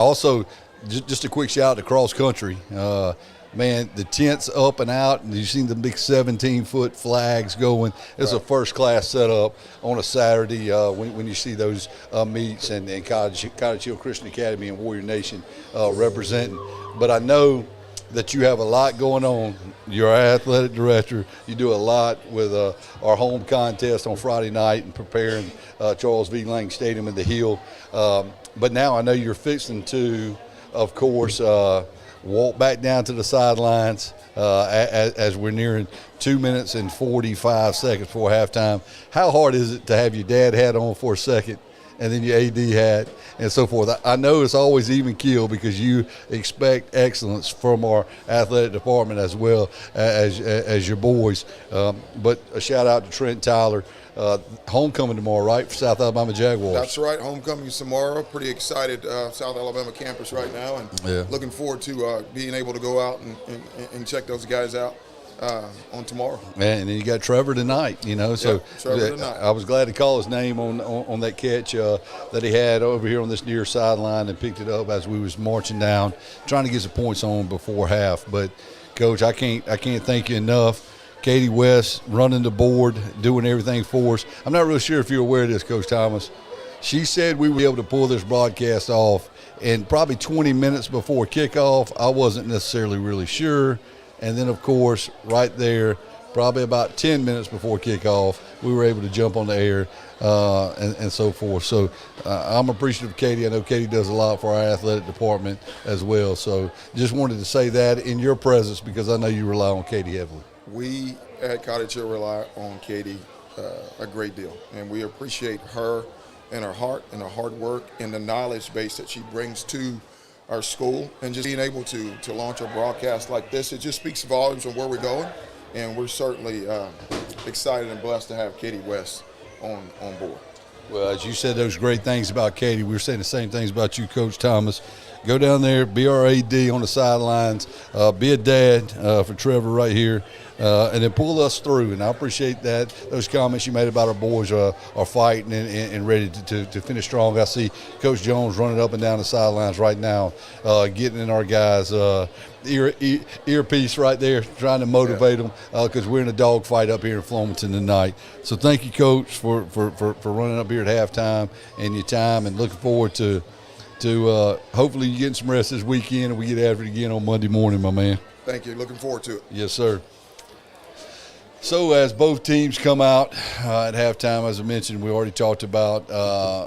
Also, just a quick shout out to cross country. Man, the tent's up and out, and you've seen the big 17-foot flags going. It's a first-class setup on a Saturday when you see those meets and Cottage Hill Christian Academy and Warrior Nation representing. But I know that you have a lot going on. You're our athletic director. You do a lot with our home contest on Friday night and preparing Charles V. Lang Stadium in the Hill. But now I know you're fixing to, of course, walk back down to the sidelines as we're nearing 2 minutes and 45 seconds before halftime. How hard is it to have your dad hat on for a second and then your AD hat and so forth? I know it's always even keel because you expect excellence from our athletic department as well as your boys. But a shout out to Trent Tyler. Homecoming tomorrow, right, for South Alabama Jaguars? That's right. Homecoming tomorrow. Pretty excited, South Alabama campus right now, and looking forward to being able to go out and check those guys out on tomorrow. Man, and then you got Trevor tonight, So Trevor tonight. I was glad to call his name on that catch that he had over here on this near sideline and picked it up as we was marching down, trying to get some points on before half. But, Coach, I can't thank you enough. Katie West running the board, doing everything for us. I'm not really sure if you're aware of this, Coach Thomas. She said we would be able to pull this broadcast off, and probably 20 minutes before kickoff, I wasn't necessarily really sure. And then, of course, right there, probably about 10 minutes before kickoff, we were able to jump on the air and so forth. So I'm appreciative of Katie. I know Katie does a lot for our athletic department as well. So just wanted to say that in your presence because I know you rely on Katie heavily. We at Cottage Hill rely on Katie a great deal, and we appreciate her and her heart and her hard work and the knowledge base that she brings to our school. And just being able to launch a broadcast like this, it just speaks volumes of where we're going, and we're certainly excited and blessed to have Katie West on board. Well, as you said those great things about Katie, we were saying the same things about you, Coach Thomas. Go down there, be our AD on the sidelines, be a dad for Trevor right here, and then pull us through. And I appreciate that, those comments you made about our boys are fighting and ready to finish strong. I see Coach Jones running up and down the sidelines right now, getting in our guys' earpiece right there, trying to motivate them because we're in a dogfight up here in Flomaton tonight. So thank you, Coach, for running up here at halftime and your time, and looking forward to hopefully you getting some rest this weekend and we get after it again on Monday morning, my man. Thank you. Looking forward to it. Yes, sir. So as both teams come out at halftime, as I mentioned, we already talked about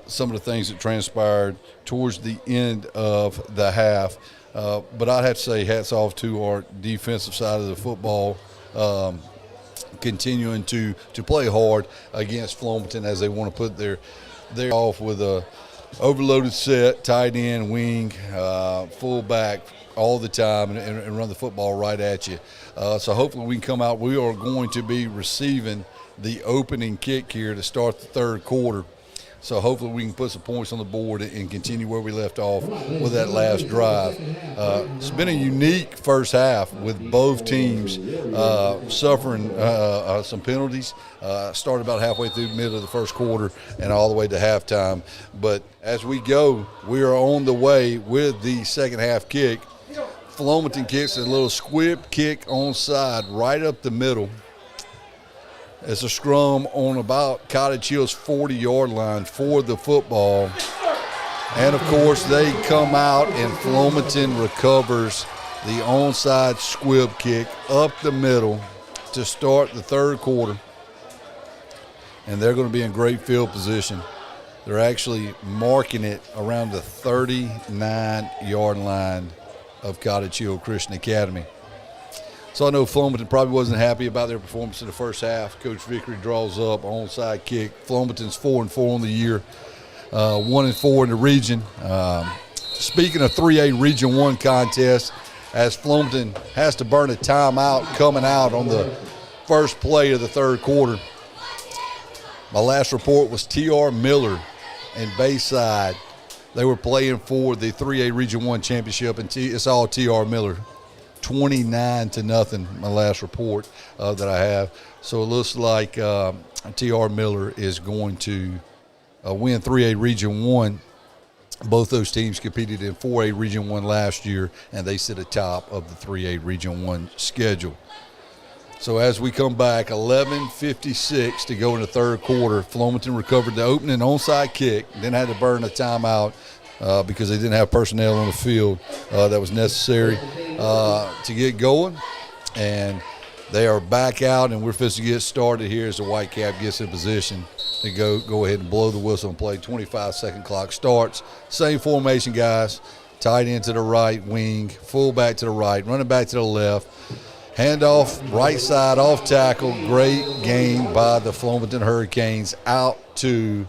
some of the things that transpired towards the end of the half. But I'd have to say hats off to our defensive side of the football, continuing to play hard against Flomaton as they want to put their off with a overloaded set, tight end, wing, fullback all the time and run the football right at you. So hopefully we can come out. We are going to be receiving the opening kick here to start the third quarter. So hopefully we can put some points on the board and continue where we left off with that last drive. It's been a unique first half with both teams suffering some penalties. Started about halfway through the middle of the first quarter and all the way to halftime. But as we go, we are on the way with the second half kick. Flomaton kicks a little squib kick onside right up the middle. It's a scrum on about Cottage Hill's 40-yard line for the football. And, of course, they come out and Flomaton recovers the onside squib kick up the middle to start the third quarter. And they're going to be in great field position. They're actually marking it around the 39-yard line of Cottage Hill Christian Academy. So I know Flomaton probably wasn't happy about their performance in the first half. Coach Vickery draws up onside kick. Flomaton's 4-4 on the year, 1-4 in the region. Speaking of 3A Region 1 contest, as Flomaton has to burn a timeout coming out on the first play of the third quarter. My last report was T.R. Miller and Bayside. They were playing for the 3A Region 1 championship, and it's all T.R. Miller. 29-0, my last report that I have. So it looks like T.R. Miller is going to win 3A Region 1 Both those teams competed in 4A Region 1 last year, and they sit atop of the 3A Region 1 schedule. So as we come back, 11:56 to go in the third quarter. Flomaton recovered the opening onside kick, then had to burn a timeout because they didn't have personnel on the field that was necessary to get going. And they are back out, and we're supposed to get started here as the Whitecap gets in position to go ahead and blow the whistle and play. 25-second clock starts. Same formation, guys. Tight end to the right wing, fullback to the right, running back to the left. Handoff, right side, off tackle. Great game by the Flomaton Hurricanes out to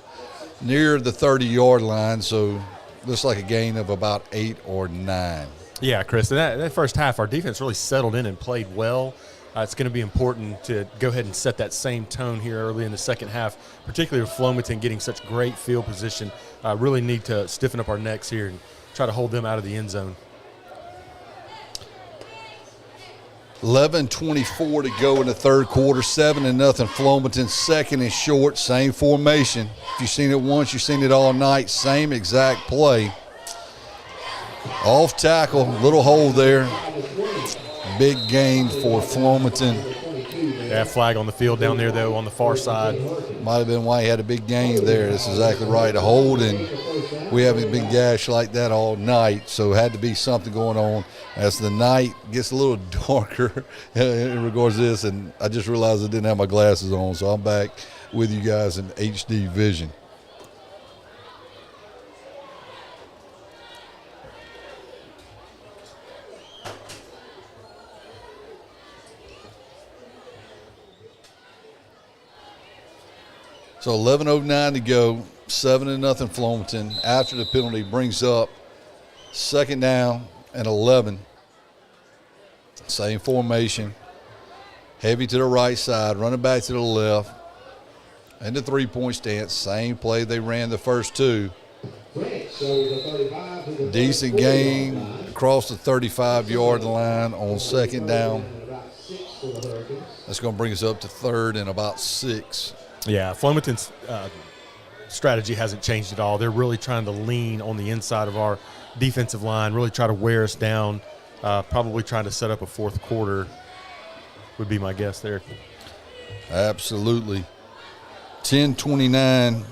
near the 30-yard line. So looks like a gain of about 8 or 9. Yeah, Chris, that first half, our defense really settled in and played well. It's going to be important to go ahead and set that same tone here early in the second half, particularly with Flomaton getting such great field position. Really need to stiffen up our necks here and try to hold them out of the end zone. 11:24 to go in the third quarter, 7-0 Flomaton, second and short, same formation. If you've seen it once, you've seen it all night, same exact play. Off tackle, little hole there. Big gain for Flomaton. Yeah, flag on the field down there, though, on the far side. Might have been why he had a big gain there. That's exactly right. A hold, and we haven't been gashed like that all night, so had to be something going on. As the night gets a little darker in regards to this, and I just realized I didn't have my glasses on, so I'm back with you guys in HD vision. So 11:09 to go, 7-0 Flomaton. After the penalty brings up second down and 11. Same formation. Heavy to the right side, running back to the left. And the three-point stance, same play they ran the first two. Decent gain across the 35-yard line on second down. That's going to bring us up to third and about 6. Yeah, Flomaton's strategy hasn't changed at all. They're really trying to lean on the inside of our defensive line, really try to wear us down, probably trying to set up a fourth quarter would be my guess there. Absolutely. 10:29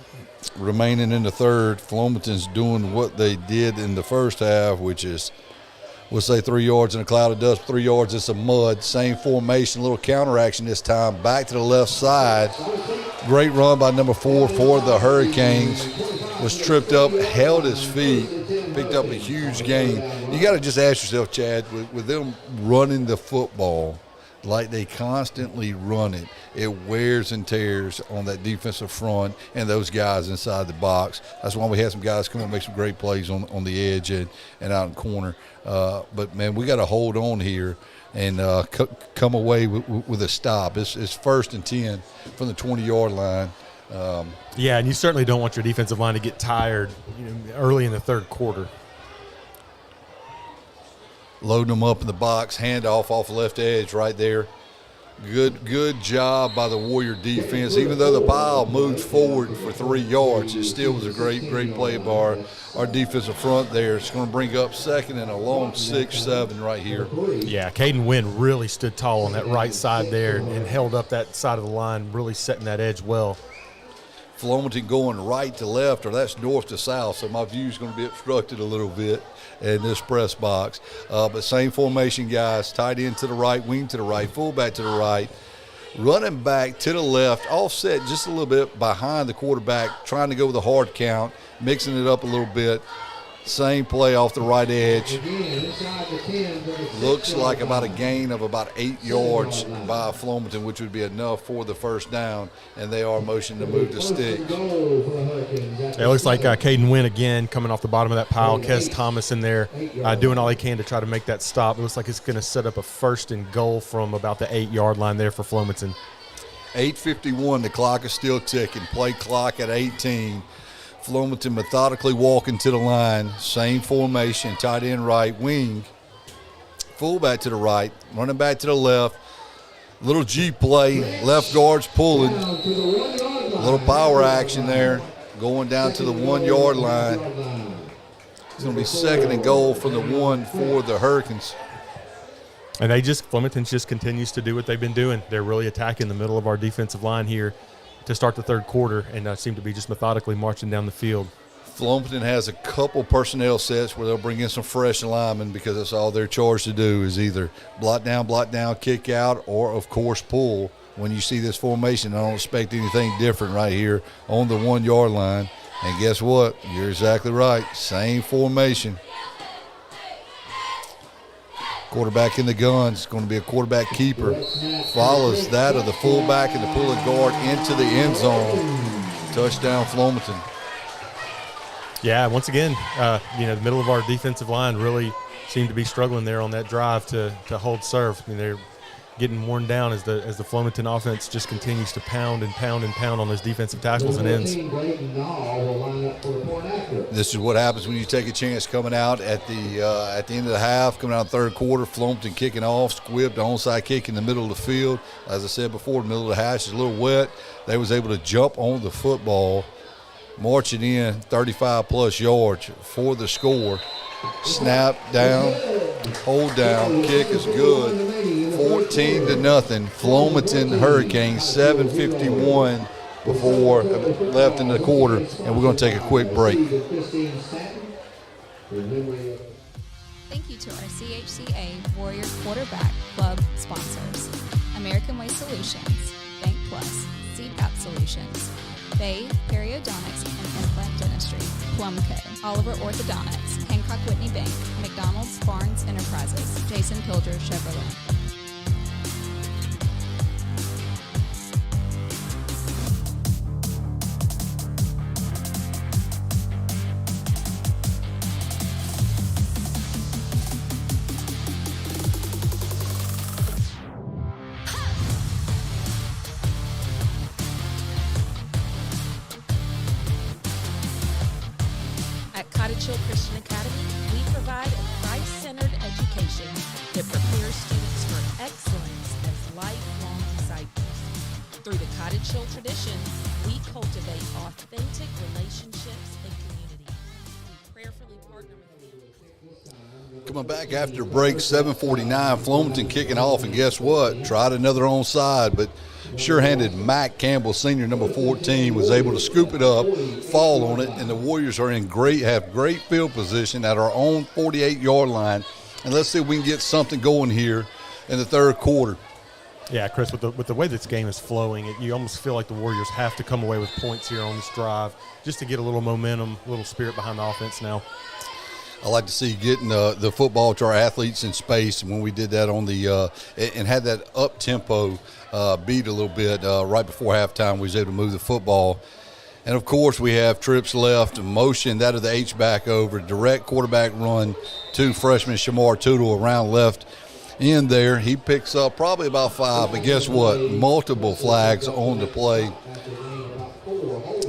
remaining in the third. Flomaton's doing what they did in the first half, which is, we'll say 3 yards in a cloud of dust, 3 yards in some mud. Same formation, a little counteraction this time. Back to the left side. Great run by number 4 for the Hurricanes. Was tripped up, held his feet, picked up a huge gain. You got to just ask yourself, Chad, with them running the football like they constantly run it, it wears and tears on that defensive front and those guys inside the box. That's why we had some guys come and make some great plays on the edge and out in the corner. But, man, we got to hold on here and come away with a stop. It's first and 10 from the 20-yard line. Yeah, and you certainly don't want your defensive line to get tired early in the third quarter. Loading them up in the box, handoff off the left edge right there. Good job by the Warrior defense. Even though the pile moved forward for 3 yards, it still was a great play by our defensive front there. It's going to bring up second and a long 6-7 right here. Yeah, Caden Wynn really stood tall on that right side there and held up that side of the line, really setting that edge well. Flomaton going right to left, or that's north to south, so my view is going to be obstructed a little bit in this press box. But same formation, guys. Tight end to the right, wing to the right, fullback to the right, running back to the left, offset just a little bit behind the quarterback, trying to go with a hard count, mixing it up a little bit. Same play off the right edge. Looks like about a gain of about 8 yards by Flomaton, which would be enough for the first down, and they are motioning to move the sticks. It looks like Caden Wynn again coming off the bottom of that pile. Kes Thomas in there doing all he can to try to make that stop. It looks like it's going to set up a first and goal from about the 8-yard line there for Flomaton. 8:51, the clock is still ticking. Play clock at 18. Flomaton methodically walking to the line. Same formation, tight end right, wing, fullback to the right, running back to the left. Little G play, left guard's pulling. A little power action there, going down to the 1 yard line. It's going to be 2nd and goal from the 1 for the Hurricanes. And Flomaton just continues to do what they've been doing. They're really attacking the middle of our defensive line here to start the third quarter, and seem to be just methodically marching down the field. Flomaton has a couple personnel sets where they'll bring in some fresh linemen because that's all they're charged to do is either block down, kick out, or, of course, pull. When you see this formation, I don't expect anything different right here on the 1 yard line. And guess what? You're exactly right. Same formation. Quarterback in the gun is going to be a quarterback keeper. Follows that of the fullback and the pulling guard into the end zone. Touchdown, Flomaton. Yeah, once again, the middle of our defensive line really seemed to be struggling there on that drive to hold serve. I mean, they're getting worn down as the Flomaton offense just continues to pound on those defensive tackles and ends. This is what happens when you take a chance coming out at the end of the half, coming out of the third quarter. Flomaton kicking off, squibbed the onside kick in the middle of the field. As I said before, the middle of the hash is a little wet. They was able to jump on the football, marching in 35-plus yards for the score. Snap down, hold down, kick is good. 14-0, Flomaton Hurricanes, 7:51 before left in the quarter, and we're going to take a quick break. Thank you to our CHCA Warrior Quarterback Club sponsors: American Way Solutions, Bank Plus, CPAP Solutions, Bay Periodontics and Implant Dentistry, Plumco, Oliver Orthodontics, Hancock Whitney Bank, McDonald's Barnes Enterprises, Jason Pilger Chevrolet. Cottage Christian Academy, we provide a Christ-centered education that prepares students for excellence as lifelong disciples. Through the Cottage Hill tradition, we cultivate authentic relationships and community. We prayerfully partner with families. Coming back after break, 7:49, Flomaton kicking off, and guess what? Tried another onside, but sure-handed Mac Campbell, senior, number 14, was able to scoop it up, fall on it, and the Warriors are have great field position at our own 48-yard line. And let's see if we can get something going here in the third quarter. Yeah, Chris, with the way this game is flowing, you almost feel like the Warriors have to come away with points here on this drive just to get a little momentum, a little spirit behind the offense now. I like to see getting the football to our athletes in space. When we did that on the and had that up-tempo beat a little bit right before halftime, we was able to move the football. And, of course, we have trips left, motion that of the H-back over, direct quarterback run to freshman Shamar Tootle around left in there. He picks up probably about 5, but guess what? Multiple flags on the play.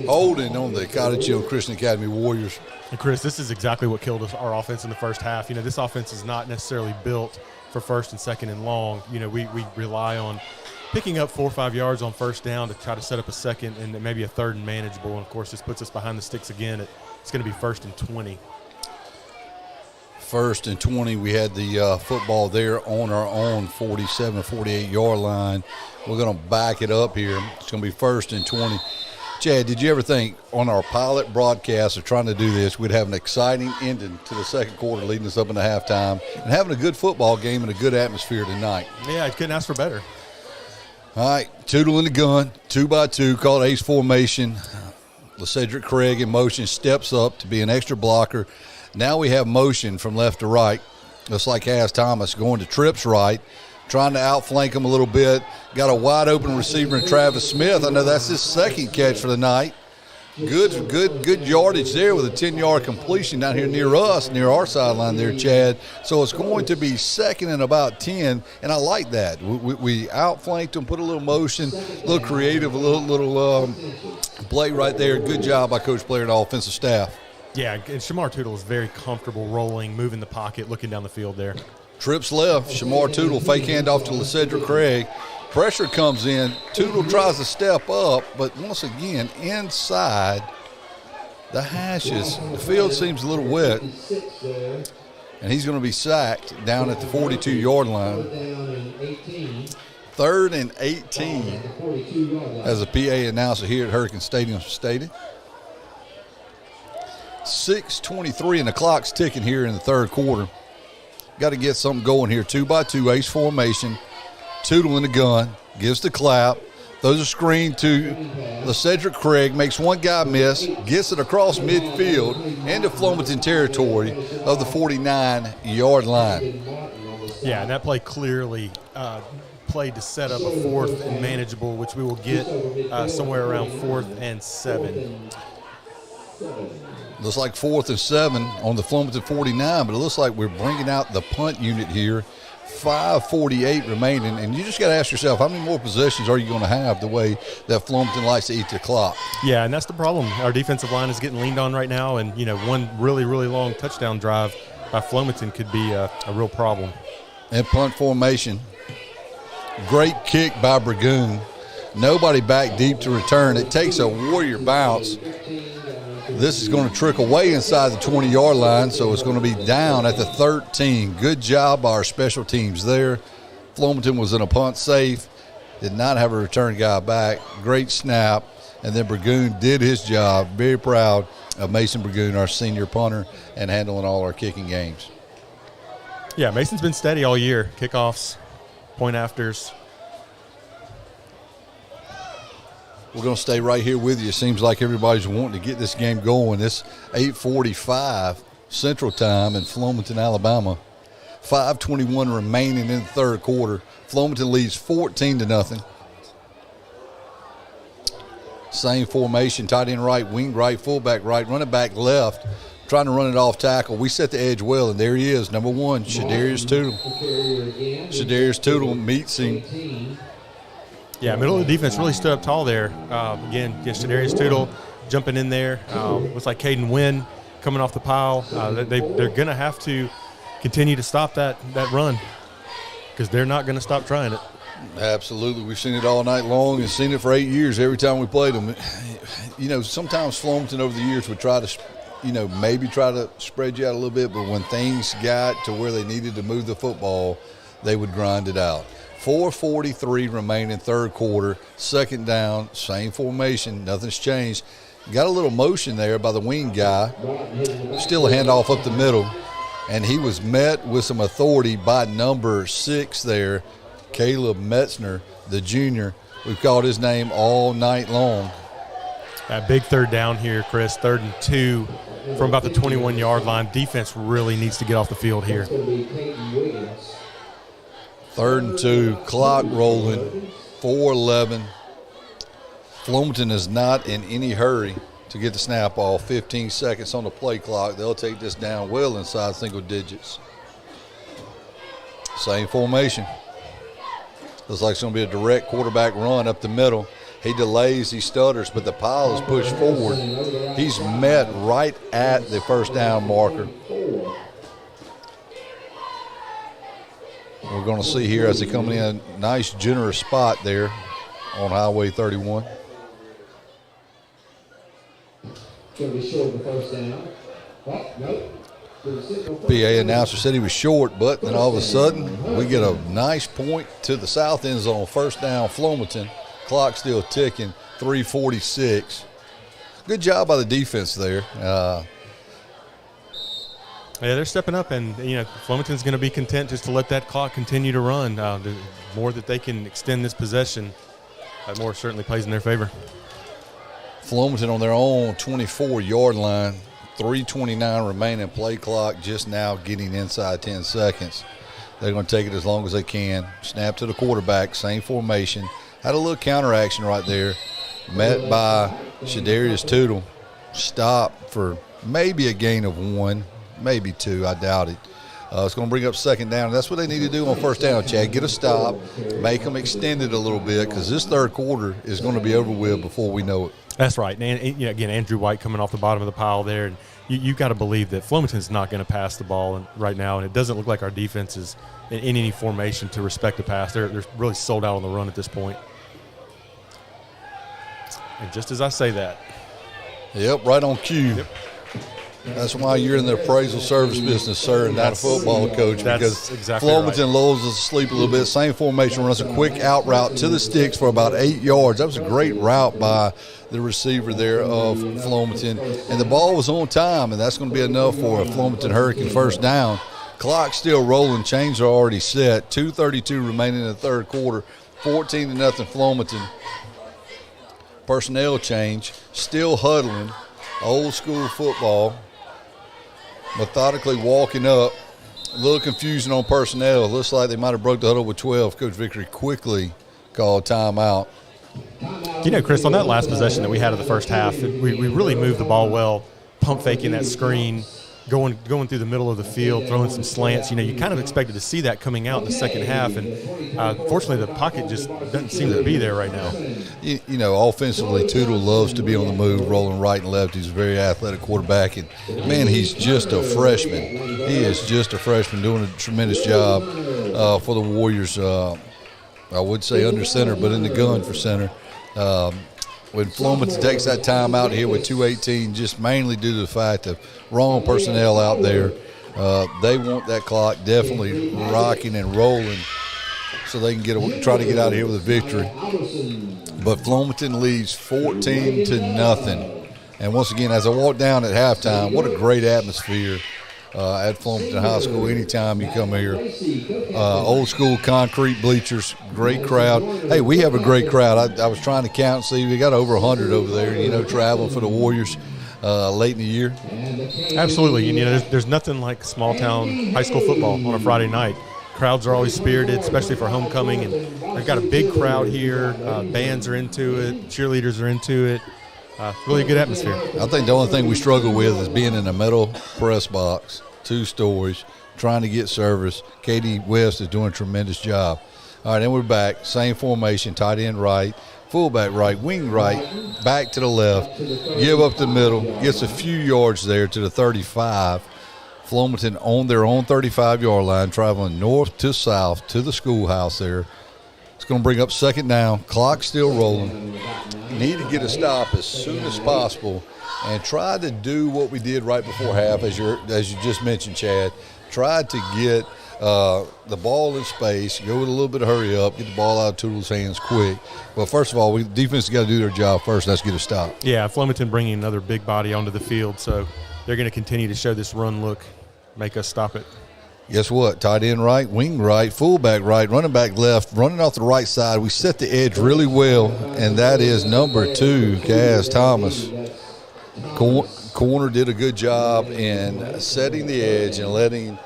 Holding on the Cottage Hill Christian Academy Warriors. And, Chris, this is exactly what killed us, our offense in the first half. You know, this offense is not necessarily built for first and second and long. You know, we rely on picking up 4 or 5 yards on first down to try to set up a second and maybe a third and manageable. And, of course, this puts us behind the sticks again. It's going to be 1st and 20. 1st and 20. We had the football there on our own 47, 48-yard line. We're going to back it up here. It's going to be 1st and 20. Chad, did you ever think on our pilot broadcast of trying to do this, we'd have an exciting ending to the second quarter leading us up into halftime and having a good football game and a good atmosphere tonight? Yeah, I couldn't ask for better. All right, Tootle in the gun, 2x2, called ace formation. LeCedric Craig in motion, steps up to be an extra blocker. Now we have motion from left to right. Looks like Cass Thomas going to Tripp's right, trying to outflank him a little bit. Got a wide open receiver in Travis Smith. I know that's his second catch for the night. Good yardage there with a 10-yard completion down here near us, near our sideline there, Chad. So it's going to be 2nd and about 10, and I like that. We outflanked them, put a little motion, a little creative, a little play right there. Good job by Coach Blair and the offensive staff. Yeah, and Shamar Tootle is very comfortable rolling, moving the pocket, looking down the field there. Trips left, Shamar Tootle, fake handoff to LeCedric Craig. Pressure comes in. Tootle tries to step up, but once again, inside The hashes, the field seems a little wet, and he's going to be sacked down at the 42-yard line. 3rd and 18, as the PA announcer here at Hurricane Stadium stated. 6:23, and the clock's ticking here in the third quarter. Got to get something going here. 2-by-2 ace formation. Tootle in the gun, gives the clap. Throws a screen to LeCedric Craig, makes one guy miss, gets it across midfield into Flomaton territory of the 49-yard line. Yeah, and that play clearly played to set up a 4th and manageable, which we will get somewhere around 4th and 7. Looks like 4th and 7 on the Flomaton 49, but it looks like we're bringing out the punt unit here. 5:48 remaining, and you just got to ask yourself, how many more possessions are you going to have the way that Flomaton likes to eat the clock? Yeah, and that's the problem. Our defensive line is getting leaned on right now, and, one really, really long touchdown drive by Flomaton could be a real problem. And punt formation. Great kick by Burgoon. Nobody back deep to return. It takes a Warrior bounce. This is going to trickle way inside the 20-yard line, so it's going to be down at the 13. Good job by our special teams there. Flomaton was in a punt safe, did not have a return guy back. Great snap, and then Burgoon did his job. Very proud of Mason Burgoon, our senior punter, and handling all our kicking games. Yeah, Mason's been steady all year. Kickoffs, point afters. We're going to stay right here with you. It seems like everybody's wanting to get this game going. It's 8:45 Central Time in Flomaton, Alabama. 5:21 remaining in the third quarter. Flomaton leads 14-0. Same formation, tight end right, wing right, fullback right, running back left, trying to run it off tackle. We set the edge well, and there he is, number 1, Shadarius Tootle. Shadarius Tootle meets him. Yeah, middle of the defense really stood up tall there. Again, Shadarius Tootle jumping in there. Looks like Caden Wynn coming off the pile. They're going to have to continue to stop that run because they're not going to stop trying it. Absolutely. We've seen it all night long and seen it for 8 years every time we played them. Sometimes Flomaton over the years would try to, maybe try to spread you out a little bit, but when things got to where they needed to move the football, they would grind it out. 4:43 remaining third quarter, second down, same formation, nothing's changed. Got a little motion there by the wing guy, still a handoff up the middle, and he was met with some authority by number 6 there, Caleb Metzner, the junior. We've called his name all night long. That big third down here, Chris, 3rd and 2 from about the 21-yard line. Defense really needs to get off the field here. 3rd and 2, clock rolling, 4:11. Flomaton is not in any hurry to get the snap off. 15 seconds on the play clock. They'll take this down well inside single digits. Same formation. Looks like it's going to be a direct quarterback run up the middle. He delays, he stutters, but the pile is pushed forward. He's met right at the first down marker. We're going to see here as they come in a nice, generous spot there on Highway 31. Going to be short of the first down. Nope. PA announcer said he was short, but then all of a sudden we get a nice point to the south end zone. First down, Flomaton. Clock still ticking, 3:46. Good job by the defense there. Yeah, they're stepping up, and Flomaton's going to be content just to let that clock continue to run. The more that they can extend this possession, that more certainly plays in their favor. Flomaton on their own 24-yard line, 3:29 remaining play clock, just now getting inside 10 seconds. They're going to take it as long as they can. Snap to the quarterback, same formation. Had a little counter action right there, met by Shadarius Tootle. Stop for maybe a gain of 1. Maybe 2, I doubt it. It's going to bring up second down. That's what they need to do on first down, Chad. Get a stop, make them extend it a little bit, because this third quarter is going to be over with before we know it. That's right. And again, Andrew White coming off the bottom of the pile there. And you got to believe that Flomaton's not going to pass the ball right now, and it doesn't look like our defense is in any formation to respect the pass. They're really sold out on the run at this point. And just as I say that, Yep, right on cue. Yep. That's why you're in the appraisal service business, sir, and not a football coach. That's because exactly Flomaton right. lulls us asleep a little bit. Same formation, runs a quick out route to the sticks for about 8 yards. That was a great route by the receiver there of Flomaton. And the ball was on time, and that's going to be enough for a Flomaton Hurricane first down. Clock still rolling. Chains are already set. 2:32 remaining in the third quarter. 14-0 Flomaton. Personnel change. Still huddling. Old school football. Methodically walking up. A little confusion on personnel. Looks like they might have broke the huddle with 12. Coach Vickery quickly called timeout. You know, Chris, on that last possession that we had of the first half, we really moved the ball well, pump faking that screen, going through the middle of the field, throwing some slants. You know, you kind of expected to see that coming out in the second half, and fortunately the pocket just doesn't seem to be there right now. You know, offensively, Tootle loves to be on the move, rolling right and left. He's a very athletic quarterback, and, man, he's just a freshman. He is just a freshman doing a tremendous job for the Warriors. I would say under center, but in the gun for center. When Flomaton takes that time out here with 2:18, just mainly due to the fact of wrong personnel out there, they want that clock definitely rocking and rolling so they can try to get out of here with a victory. But Flomaton leads 14-0. And once again, as I walk down at halftime, what a great atmosphere at Flomaton High School anytime you come here. Old school concrete bleachers, great crowd. Hey, we have a great crowd. I was trying to count and see. We got over 100 over there, you know, traveling for the Warriors late in the year. Absolutely. You know, there's nothing like small town high school football on a Friday night. Crowds are always spirited, especially for homecoming, and they've got a big crowd here. Bands are into it. Cheerleaders are into it. Really good atmosphere. I think the only thing we struggle with is being in a metal press box, 2 stories, trying to get service. Katie West is doing a tremendous job. All right, then we're back. Same formation, tight end right, fullback right, wing right, back to the left, give up the middle, gets a few yards there to the 35. Flomaton on their own 35-yard line, traveling north to south to the schoolhouse there. It's going to bring up second down. Clock still rolling. Need to get a stop as soon as possible and try to do what we did right before half, as you just mentioned, Chad. Tried to get the ball in space, go with a little bit of hurry up, get the ball out of Tootle's hands quick. But first of all, defense has got to do their job first. Let's get a stop. Yeah, Flomaton bringing another big body onto the field, so they're going to continue to show this run look, make us stop it. Guess what? Tight end right, wing right, fullback right, running back left, running off the right side. We set the edge really well, and that is number 2, Kaz Thomas. Corner did a good job in setting the edge and letting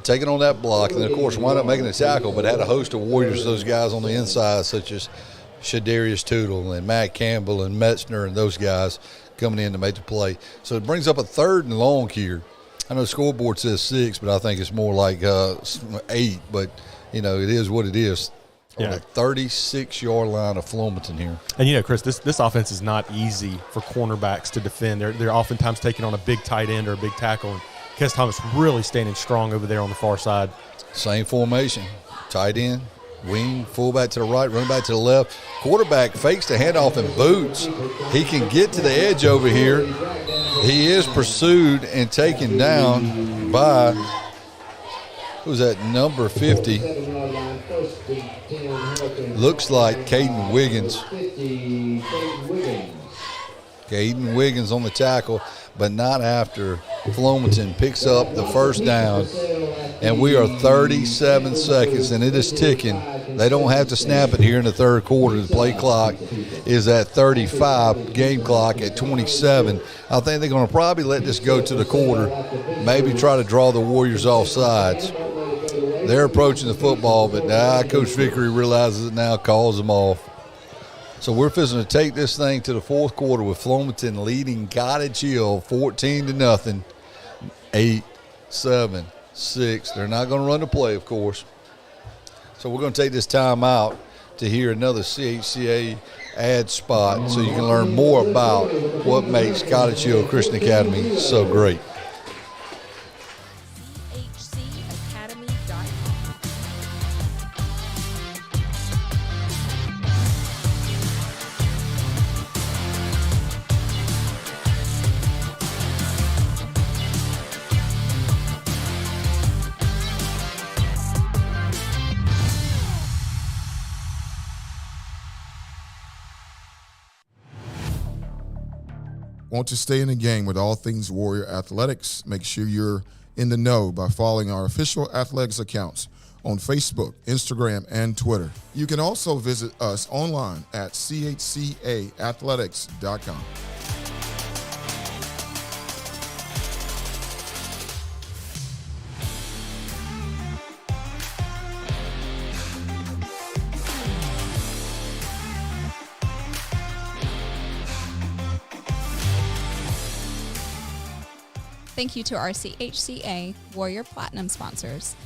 taking on that block, and then, of course, wound up making a tackle, but had a host of Warriors, those guys on the inside, such as Shadarius Tootle and Matt Campbell and Metzner and those guys coming in to make the play. So it brings up a 3rd and long here. I know the scoreboard says 6, but I think it's more like 8. But, you know, it is what it is. On the 36-yard line of Flomaton here. And, you know, Chris, this offense is not easy for cornerbacks to defend. They're oftentimes taking on a big tight end or a big tackle. And Kez Thomas really standing strong over there on the far side. Same formation. Tight end, wing, fullback to the right, running back to the left. Quarterback fakes the handoff and boots. He can get to the edge over here. He is pursued and taken down by, who's that, number 50? Looks like Caden Wiggins. Caden Wiggins on the tackle, but not after Flomaton picks up the first down. And we are 37 seconds, and it is ticking. They don't have to snap it here in the third quarter. The play clock is at 35, game clock at 27. I think they're going to probably let this go to the quarter, maybe try to draw the Warriors off sides. They're approaching the football, but Coach Vickery realizes it now, calls them off. So we're fixing to take this thing to the fourth quarter with Flomaton leading Cottage Hill 14-0, 8, 7, 6. They're not going to run the play, of course. So we're going to take this time out to hear another CHCA ad spot so you can learn more about what makes Cottage Hill Christian Academy so great. Want to stay in the game with all things Warrior Athletics? Make sure you're in the know by following our official athletics accounts on Facebook, Instagram, and Twitter. You can also visit us online at chcaathletics.com. Thank you to our CHCA Warrior Platinum sponsors: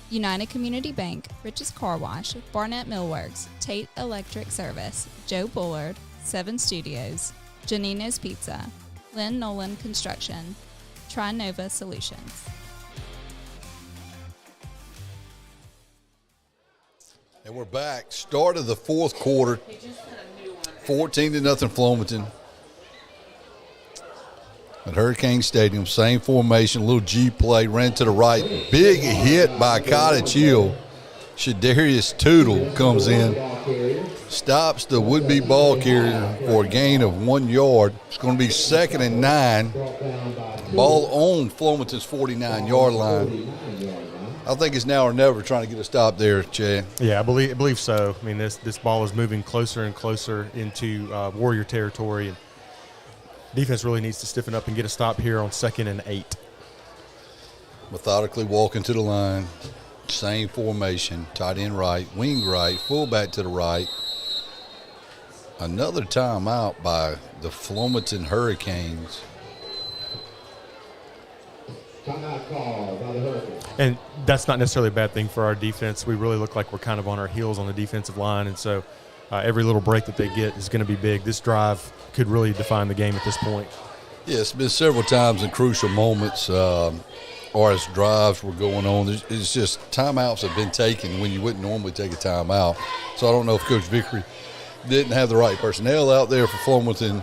United Community Bank, Rich's Car Wash, Barnett Millworks, Tate Electric Service, Joe Bullard, 7 Studios, Janino's Pizza, Lynn Nolan Construction, Trinova Solutions. And we're back. Start of the fourth quarter. 14-0 Flomaton. At Hurricane Stadium, same formation, little G play, ran to the right. Big hit by Cottage Hill. Shadarius Tootle comes in, stops the would-be ball carrier for a gain of 1 yard. It's going to be 2nd and 9. Ball on Flomaton's 49-yard line. I think it's now or never trying to get a stop there, Chad. Yeah, I believe so. I mean, this ball is moving closer and closer into Warrior territory, and defense really needs to stiffen up and get a stop here on 2nd and 8. Methodically walking to the line, same formation, tight end right, wing right, fullback to the right. Another timeout by the Flomaton Hurricanes. Timeout call by the Hurricanes. And that's not necessarily a bad thing for our defense. We really look like we're kind of on our heels on the defensive line, and so every little break that they get is going to be big. This drive could really define the game at this point. Yeah, it's been several times in crucial moments or as drives were going on. It's just timeouts have been taken when you wouldn't normally take a timeout. So I don't know if Coach Vickery didn't have the right personnel out there for Flomaton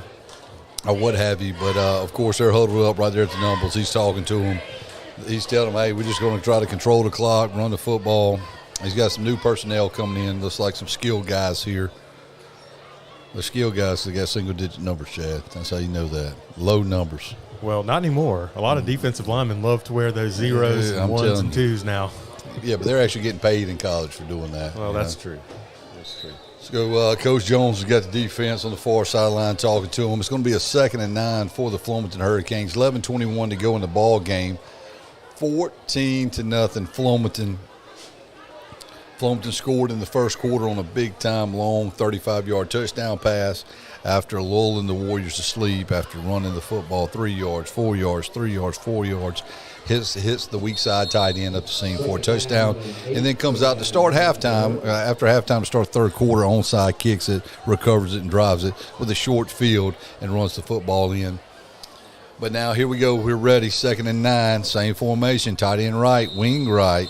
or what have you. But, of course, they're huddled up right there at the numbers. He's talking to them. He's telling them, hey, we're just going to try to control the clock, run the football. He's got some new personnel coming in. Looks like some skilled guys here. The skilled guys, they got single-digit numbers, Chad. That's how you know that. Low numbers. Well, not anymore. A lot of defensive linemen love to wear those zeros and ones and twos now. Yeah, but they're actually getting paid in college for doing that. Well, that's true. That's true. Let's go. Coach Jones has got the defense on the far sideline talking to him. It's going to be a 2nd and 9 for the Flomaton Hurricanes. 11:21 to go in the ball game. 14-0 Flomaton. Flomaton scored in the first quarter on a big-time, long 35-yard touchdown pass after lulling the Warriors to sleep after running the football 3 yards, 4 yards, 3 yards, 4 yards. Hits the weak side tight end up the seam for a touchdown, and then comes out to start halftime. After halftime to start third quarter, onside kicks it, recovers it, and drives it with a short field and runs the football in. But now here we go. We're ready. 2nd and 9, same formation, tight end right, wing right.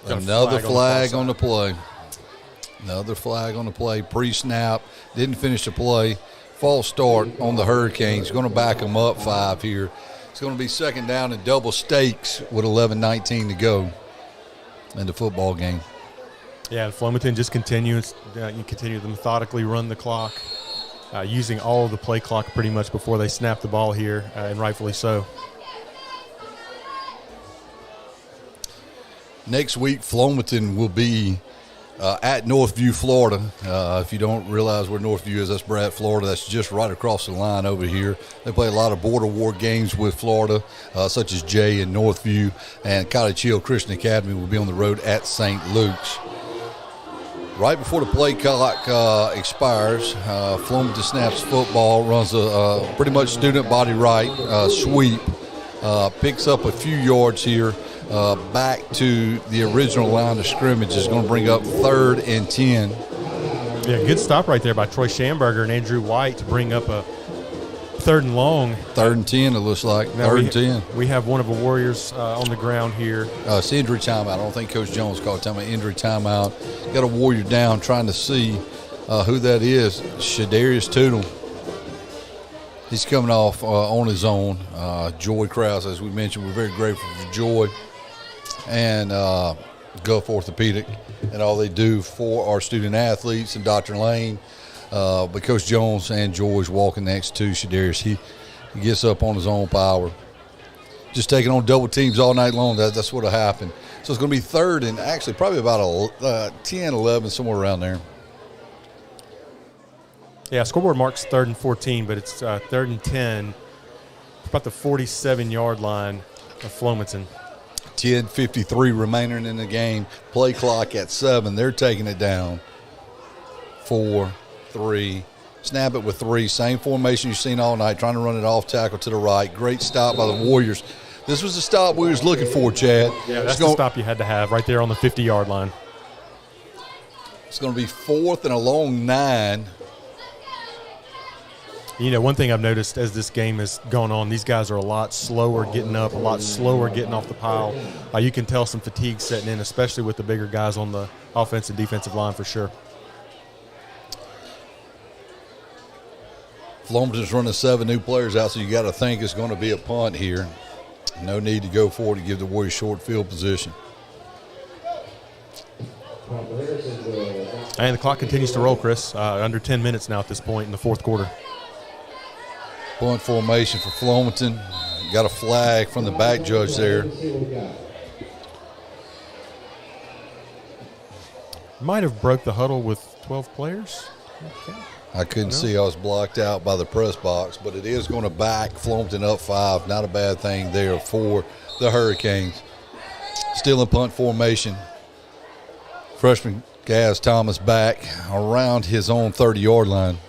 Another flag on the play. Another flag on the play. Pre-snap. Didn't finish the play. False start on the Hurricanes. Going to back them up 5 here. It's going to be 2nd down and double stakes with 11:19 to go in the football game. Yeah, and Flomaton just continues. You continue to methodically run the clock, using all of the play clock pretty much before they snap the ball here, and rightfully so. Next week, Flomaton will be at Northview, Florida. If you don't realize where Northview is, that's Brad, Florida. That's just right across the line over here. They play a lot of border war games with Florida, such as Jay and Northview. And Cottage Hill Christian Academy will be on the road at St. Luke's. Right before the play clock expires, Flomaton snaps football, runs a pretty much student body right sweep, picks up a few yards here. Back to the original line of scrimmage is going to bring up 3rd and 10. Yeah, good stop right there by Troy Schamberger and Andrew White to bring up a 3rd and long. 3rd and 10, it looks like. 3rd and 10. We have one of the Warriors on the ground here. It's injury timeout. I don't think Coach Jones called timeout. Injury timeout. Got a Warrior down trying to see who that is. Shadarius Tootle. He's coming off on his own. Joy Krause, as we mentioned, we're very grateful for Joy and Gulf Orthopedic and all they do for our student athletes, and Dr. Lane but Coach Jones and George walking next to Shadarius. He gets up on his own power. Just taking on double teams all night long. That's what'll happen. So it's going to be third and actually probably about 10, 11, somewhere around there. Yeah, scoreboard marks 3rd and 14, but it's 3rd and 10, about the 47-yard line of Flomaton. 10:53 remaining in the game. Play clock at 7. They're taking it down. 4, 3. Snap it with 3. Same formation you've seen all night, trying to run it off tackle to the right. Great stop by the Warriors. This was the stop we was looking for, Chad. Yeah, that's the stop you had to have right there on the 50-yard line. It's going to be 4th and a long 9. You know, one thing I've noticed as this game has gone on, these guys are a lot slower getting up, a lot slower getting off the pile. You can tell some fatigue setting in, especially with the bigger guys on the offensive and defensive line for sure. Flomaton's running 7 new players out, so you got to think it's going to be a punt here. No need to go forward to give the Warriors short field position. And the clock continues to roll, Chris. Under 10 minutes now at this point in the 4th quarter. Punt formation for Flomaton. Got a flag from the back judge there. Might have broke the huddle with 12 players. Okay. I couldn't see. I was blocked out by the press box, but it is going to back Flomaton up 5. Not a bad thing there for the Hurricanes. Still in punt formation. Freshman Gaz Thomas back around his own 30-yard line.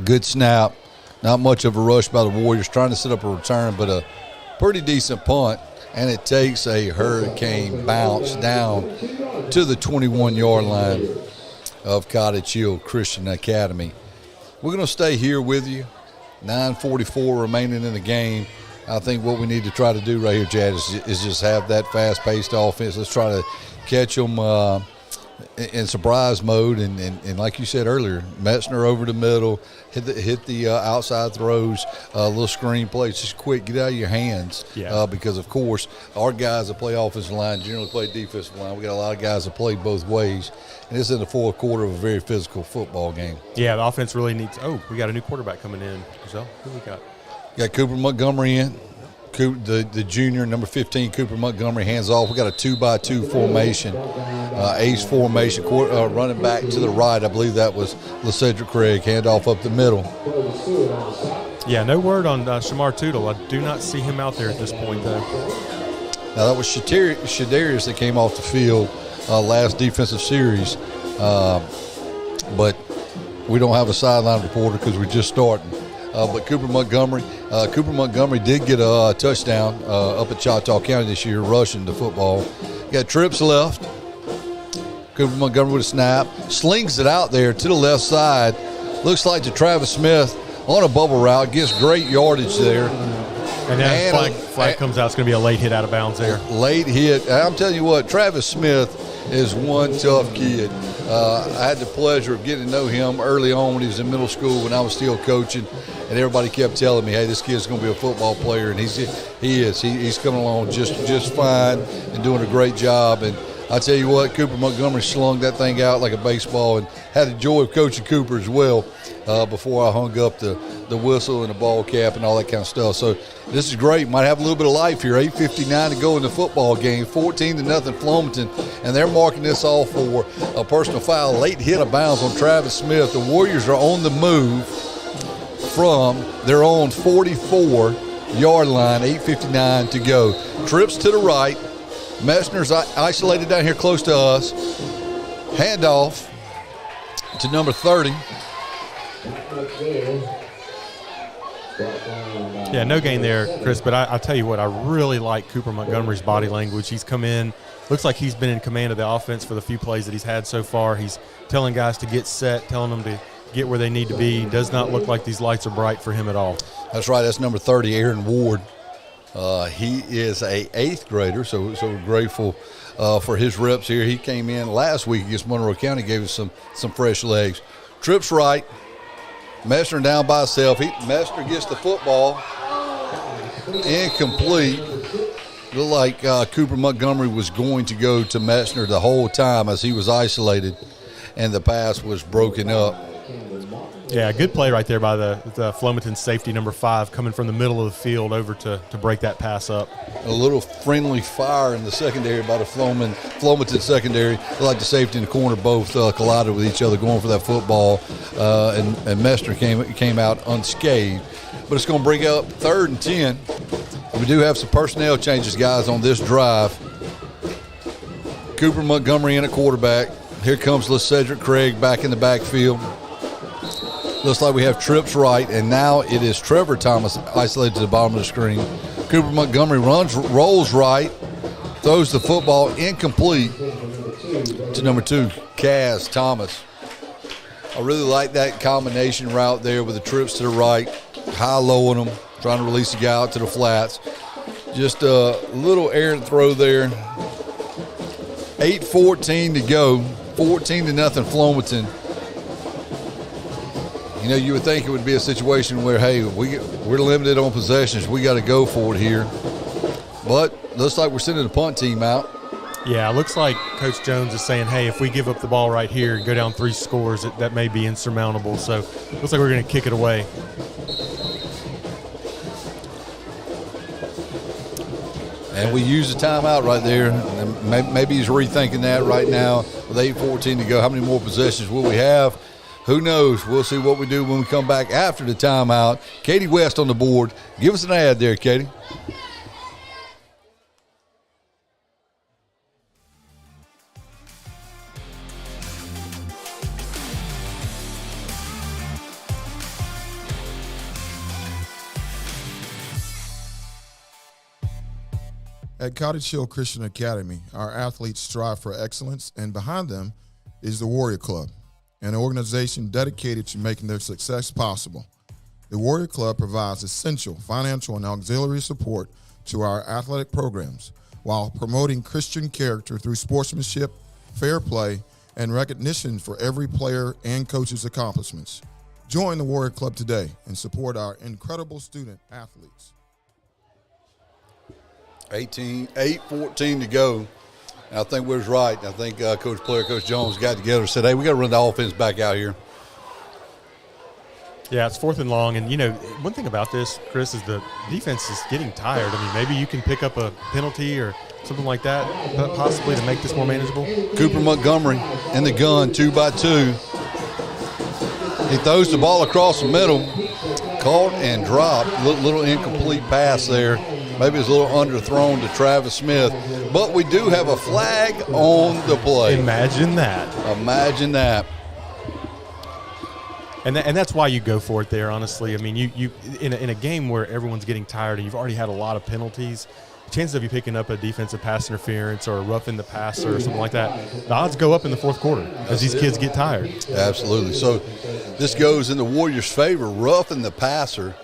Good snap. Not much of a rush by the Warriors, trying to set up a return, but a pretty decent punt. And it takes a Hurricane bounce down to the 21-yard line of Cottage Hill Christian Academy. We're going to stay here with you. 9:44 remaining in the game. I think what we need to try to do right here, Chad, is just have that fast-paced offense. Let's try to catch them in surprise mode, and like you said earlier, Metzner over the middle, hit the outside throws, little screen plays, just quick, get out of your hands. Yeah. Because of course our guys that play offensive line generally play defensive line. We got a lot of guys that play both ways, and this is in the 4th quarter of a very physical football game. Yeah, the offense really needs. Oh, we got a new quarterback coming in. So who we got? Got Cooper Montgomery in. The junior, number 15, Cooper Montgomery, hands off. We got a 2-by-2 formation, ace formation, running back to the right. I believe that was LeCedric Craig, handoff up the middle. Yeah, no word on Shamar Tootle. I do not see him out there at this point, though. Now, that was Shadarius that came off the field last defensive series, but we don't have a sideline reporter because we're just starting. But Cooper Montgomery did get a touchdown up at Choctaw County this year, rushing the football. Got trips left. Cooper Montgomery with a snap. Slings it out there to the left side. Looks like to Travis Smith on a bubble route. Gets great yardage there. And then flag comes out. It's going to be a late hit out of bounds there. Late hit. I'm telling you what, Travis Smith is one tough kid. I had the pleasure of getting to know him early on when he was in middle school when I was still coaching, and everybody kept telling me, hey, this kid's going to be a football player, and he's coming along just fine and doing a great job. And I tell you what, Cooper Montgomery slung that thing out like a baseball, and had the joy of coaching Cooper as well before I hung up the whistle and the ball cap and all that kind of stuff. So this is great. Might have a little bit of life here. 8:59 to go in the football game. 14-0 Flomaton, and they're marking this off for a personal foul. Late hit of bounds on Travis Smith. The Warriors are on the move from their own 44-yard line. 8:59 to go. Trips to the right. Messner's isolated down here close to us. Handoff to number 30. Yeah, no gain there, Chris, but I tell you what, I really like Cooper Montgomery's body language. He's come in, looks like he's been in command of the offense for the few plays that he's had so far. He's telling guys to get set, telling them to get where they need to be. Does not look like these lights are bright for him at all. That's right. That's number 30, Aaron Ward. He is a 8th grader, so we're grateful for his reps here. He came in last week against Monroe County, gave us some fresh legs. Trips right. Messner down by himself. Messner gets the football. Incomplete. Looked like Cooper Montgomery was going to go to Messner the whole time as he was isolated, and the pass was broken up Yeah, good play right there by the Flomaton safety number 5 coming from the middle of the field over to break that pass up. A little friendly fire in the secondary by the Flomaton secondary. Like the safety and the corner both collided with each other going for that football, and Mester came out unscathed. But it's going to bring up 3rd and 10. We do have some personnel changes, guys, on this drive. Cooper Montgomery in at quarterback. Here comes LeCedric Craig back in the backfield. Looks like we have trips right, and now it is Trevor Thomas isolated to the bottom of the screen. Cooper Montgomery rolls right, throws the football incomplete to number 2, Kaz Thomas. I really like that combination route there with the trips to the right, high-low on them, trying to release the guy out to the flats. Just a little errant throw there. 8:14 to go, 14-0 Flomaton. You know, you would think it would be a situation where, hey, we're limited on possessions. We got to go for it here. But looks like we're sending the punt team out. Yeah, it looks like Coach Jones is saying, hey, if we give up the ball right here and go down 3 scores, that may be insurmountable. So looks like we're going to kick it away. And we use the timeout right there. And maybe he's rethinking that right now with 8:14 to go. How many more possessions will we have? Who knows? We'll see what we do when we come back after the timeout. Katie West on the board. Give us an ad there, Katie. At Cottage Hill Christian Academy, our athletes strive for excellence, and behind them is the Warrior Club, an organization dedicated to making their success possible. The Warrior Club provides essential financial and auxiliary support to our athletic programs while promoting Christian character through sportsmanship, fair play, and recognition for every player and coach's accomplishments. Join the Warrior Club today and support our incredible student athletes. 8:14 to go. And I think we was right. I think Coach Jones got together and said, hey, we got to run the offense back out here. Yeah, it's 4th and long. And, you know, one thing about this, Chris, is the defense is getting tired. I mean, maybe you can pick up a penalty or something like that, possibly to make this more manageable. Cooper Montgomery in the gun, 2-by-2. He throws the ball across the middle, caught and dropped. Little incomplete pass there. Maybe it's a little underthrown to Travis Smith. But we do have a flag on the play. Imagine that. Imagine that. And that's why you go for it there, honestly. I mean, you in a game where everyone's getting tired and you've already had a lot of penalties, chances of you picking up a defensive pass interference or roughing the passer or something like that, the odds go up in the 4th quarter as these kids get tired. Absolutely. So this goes in the Warriors' favor, roughing the passer.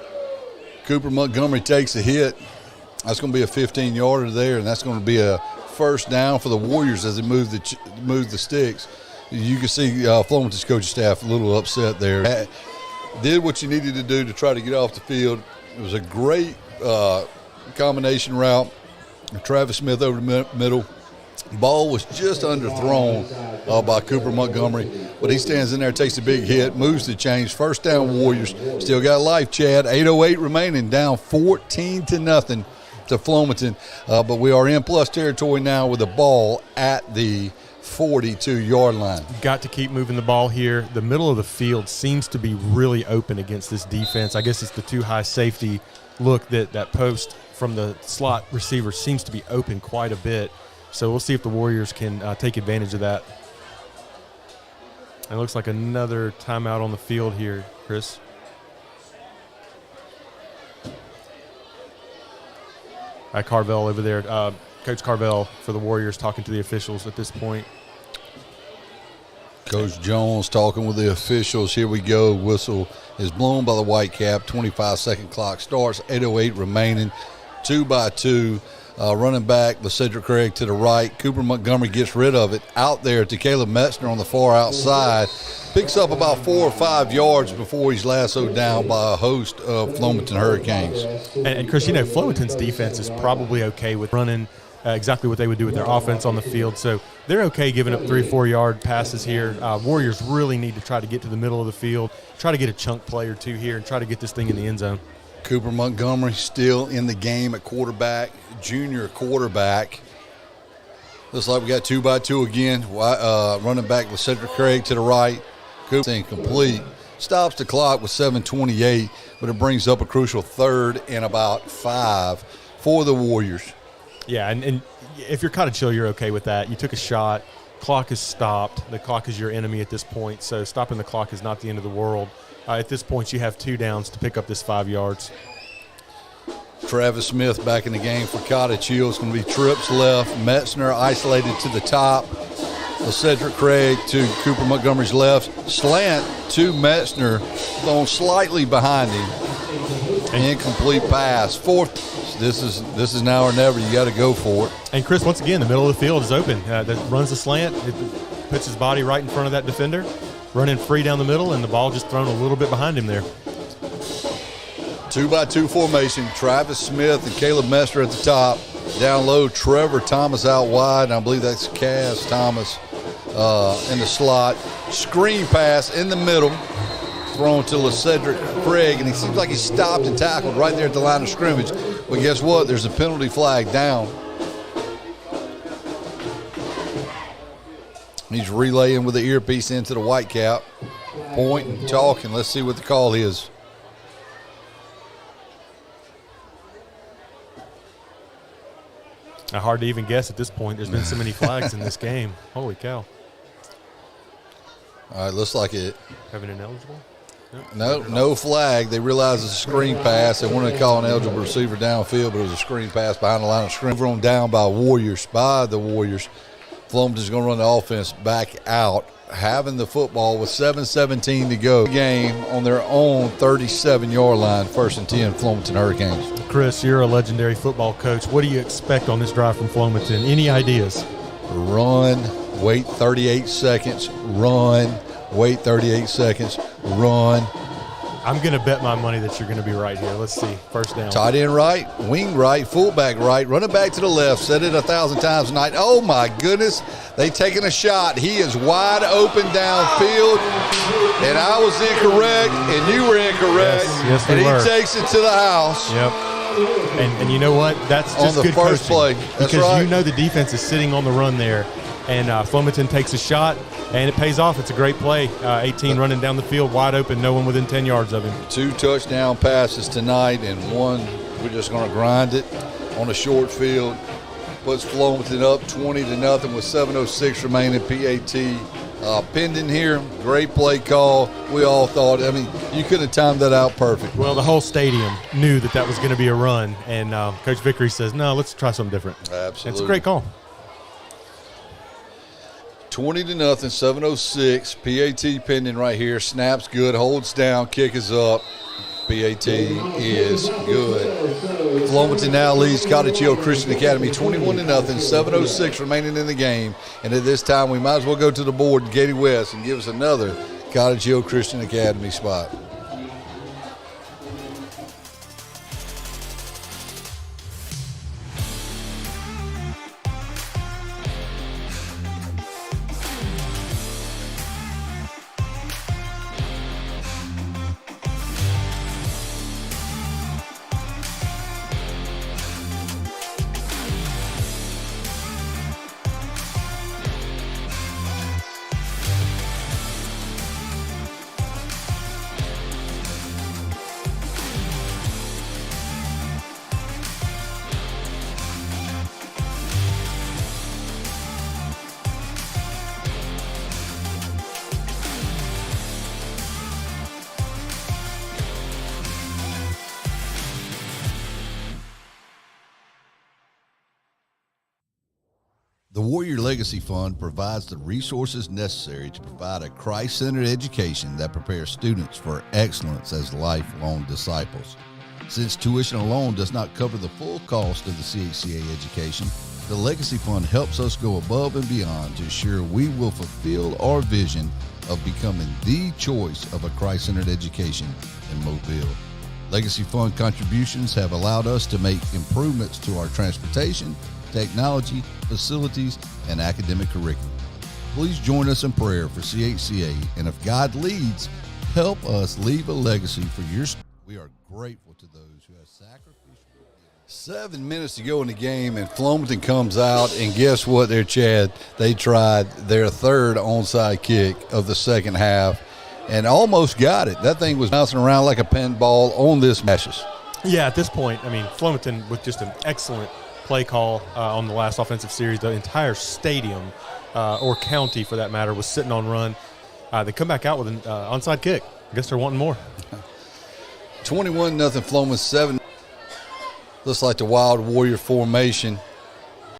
Cooper Montgomery takes a hit. That's going to be a 15-yarder there, and that's going to be a first down for the Warriors as they move the sticks. You can see Flomaton's coaching staff a little upset there. Did what you needed to do to try to get off the field. It was a great combination route. Travis Smith over the middle. Ball was just underthrown by Cooper Montgomery, but he stands in there, takes a big hit, moves the chains. First down, Warriors. Still got life, Chad. 8:08 remaining, down 14-0 to Flomaton. But we are in plus territory now with the ball at the 42-yard line. Got to keep moving the ball here. The middle of the field seems to be really open against this defense. I guess it's the too high safety look that post from the slot receiver seems to be open quite a bit. So we'll see if the Warriors can take advantage of that. It looks like another timeout on the field here, Chris. Carvel over there. Coach Carvel for the Warriors talking to the officials at this point. Coach Jones talking with the officials. Here we go. Whistle is blown by the white cap. 25-second clock starts. 8:08 remaining. 2-by-2. Running back, LeCedric Craig to the right. Cooper Montgomery gets rid of it. Out there to Caleb Metzner on the far outside. Picks up about 4 or 5 yards before he's lassoed down by a host of Flomaton Hurricanes. And Chris, you know, Flomaton's defense is probably okay with running exactly what they would do with their offense on the field. So they're okay giving up 3 or 4 yard passes here. Warriors really need to try to get to the middle of the field, try to get a chunk play or two here, and try to get this thing in the end zone. Cooper Montgomery still in the game at quarterback, junior quarterback. Looks like we got 2-by-2 again. Running back with Cedric Craig to the right. Cooper incomplete. Stops the clock with 7:28, but it brings up a crucial 3rd and about 5 for the Warriors. Yeah, and if you're Cottage Hill, you're okay with that. You took a shot. Clock is stopped. The clock is your enemy at this point, so stopping the clock is not the end of the world. At this point, you have 2 downs to pick up this 5 yards. Travis Smith back in the game for Cottage Hill. It's going to be trips left. Metzner isolated to the top. Cedric Craig to Cooper Montgomery's left. Slant to Metzner, thrown slightly behind him. Incomplete pass. 4th. This is now or never. You got to go for it. And Chris, once again, the middle of the field is open. That runs the slant. It puts his body right in front of that defender, running free down the middle, and the ball just thrown a little bit behind him there. 2-by-2 formation. Travis Smith and Caleb Metzner at the top. Down low, Trevor Thomas out wide, and I believe that's Cass Thomas in the slot. Screen pass in the middle, thrown to Cedric Craig, and he seems like he stopped and tackled right there at the line of scrimmage. But guess what? There's a penalty flag down. He's relaying with the earpiece into the white cap, pointing, talking. Let's see what the call is. Hard to even guess at this point. There's been so many flags in this game. Holy cow. All right, looks like it. Having ineligible? No flag. They realized it's a screen pass. They wanted to call an eligible receiver downfield, but it was a screen pass behind the line of scrimmage. Thrown down by the Warriors. Flomaton's going to run the offense back out, having the football with 7:17 to go. Game on their own 37-yard line, 1st and 10, Flomaton Hurricanes. Chris, you're a legendary football coach. What do you expect on this drive from Flomaton? Any ideas? Run, wait 38 seconds, run, wait 38 seconds, run. I'm going to bet my money that you're going to be right here. Let's see. First down. Tight end right, wing right, fullback right, running back to the left. Said it 1,000 times tonight. Oh, my goodness. They taking a shot. He is wide open downfield. And I was incorrect, and you were incorrect. Yes, we were. And he takes it to the house. Yep. And you know what? That's just on the good first coaching. play. That's because right. You know the defense is sitting on the run there. And Flomaton takes a shot, and it pays off. It's a great play. 18 running down the field, wide open, no one within 10 yards of him. 2 touchdown passes tonight, and one, we're just going to grind it on a short field. Puts Flomaton up 20-0 with 7:06 remaining. PAT pending here. Great play call. We all thought, you couldn't have timed that out perfect. Well, the whole stadium knew that was going to be a run, and Coach Vickery says, no, let's try something different. Absolutely. It's a great call. 20-0, 7:06. PAT pending right here. Snaps good, holds down, kick is up. PAT is good. Flomaton now leads Cottage Hill Christian Academy 21-0, 7:06 remaining in the game. And at this time, we might as well go to the board, Katie West, and give us another Cottage Hill Christian Academy spot. The Warrior Legacy Fund provides the resources necessary to provide a Christ-centered education that prepares students for excellence as lifelong disciples. Since tuition alone does not cover the full cost of the CHCA education, the Legacy Fund helps us go above and beyond to ensure we will fulfill our vision of becoming the choice of a Christ-centered education in Mobile. Legacy Fund contributions have allowed us to make improvements to our transportation, technology, facilities, and academic curriculum. Please join us in prayer for CHCA, and if God leads, help us leave a legacy for your students. We are grateful to those who have sacrificially given. 7 minutes to go in the game, and Flomaton comes out, and guess what there, Chad? They tried their third onside kick of the second half and almost got it. That thing was bouncing around like a pinball on this matches. Yeah, at this point, I mean, Flomaton with just an excellent play call on the last offensive series. The entire stadium, or county for that matter, was sitting on run. They come back out with an onside kick. I guess they're wanting more. 21-0 Flomaton, 7. Looks like the Wild Warrior formation.